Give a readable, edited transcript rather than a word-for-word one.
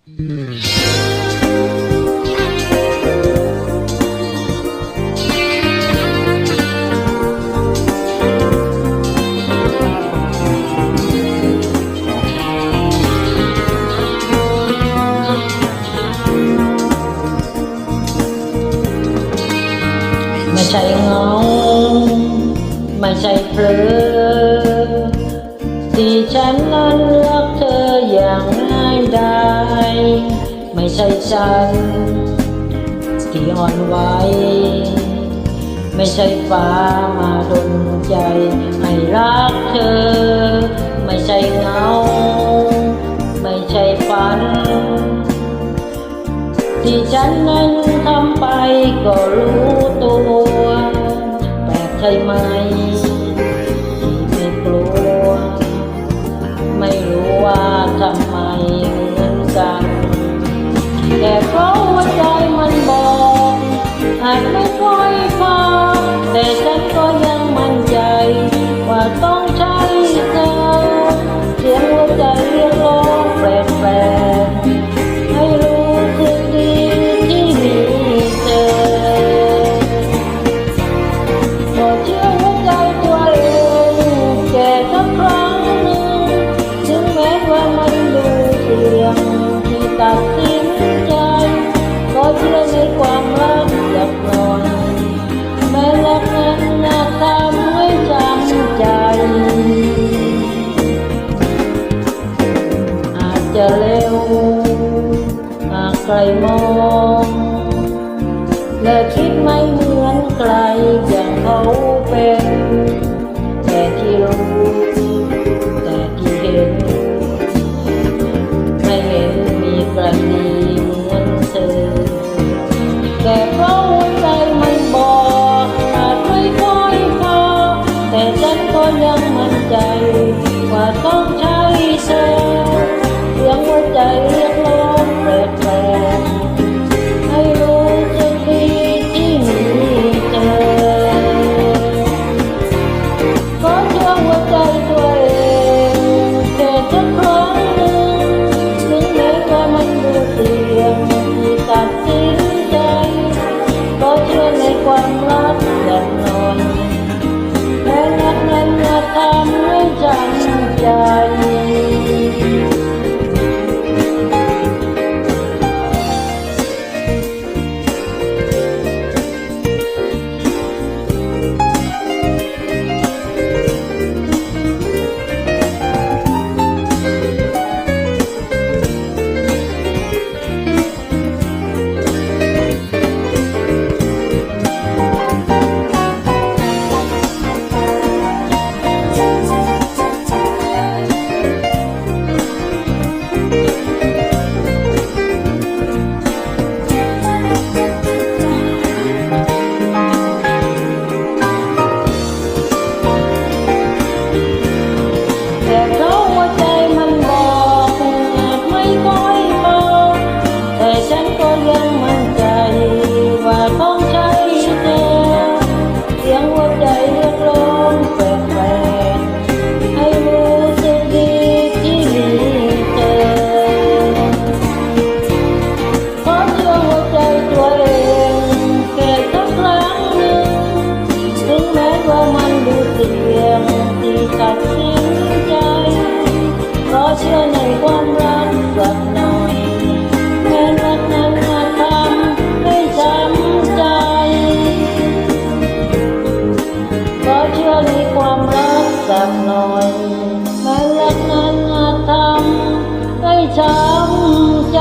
ไม่ใช่เงาไม่ใช่เผลอที่ฉันนั้นรักเธออย่างง่ายดายไม่ใช่ฉันที่อ่อนไหวไม่ใช่ฟ้ามาดลใจให้รักเธอไม่ใช่เงาไม่ใช่ฝันที่ฉันนั้นทำไปก็รู้ตัวแปลกใช่ไหมที่ไม่กลัวไม่รู้ว่าทำไมเหมือนกันแต่เพราะว่าใจมันบอกอาจไม่ค่อยพอแต่ฉันก็ยังมั่นใจว่าต้องใช่เธอเสียงหัวใจเรียกร้องแปลกๆให้รู้สึกดีที่มีเธอก็เชื่อหัวใจตัวเองแค่สักครั้งหนึ่งถึงแม้ว่ามันดูเสี่ยงที่ตัดสินใจก็เชื่อในความรักหลับนอนแม้รักนั้นน่าทำให้จำใจอาจจะเร็วหากใครมองและคิดไม่เหมือนใครอย่างเขาเป็นแต่ที่รู้แต่ที่เห็นไม่เห็นมีใครดีเหมือนเธอแต่เพราะหัวใจมันบอกอาจไม่ค่อยพอแต่ฉันก็ยังมั่นใจว่าต้องใช่เธอเสียงหัวใจเรียกร้องแปลกๆให้รู้สึกดีที่มีเธอขอเชื่อหัวใจตัวเองแค่สักครั้งหนึ่งถึงแม้ว่ามันดูเสี่ยงที่ตัดสินใจก็เชื่อในความรักหลับนอนแม้รักนั้นจะทำให้จำใจ สักหน่อยแม้รักนั้นอาจทำให้ช้ำใจ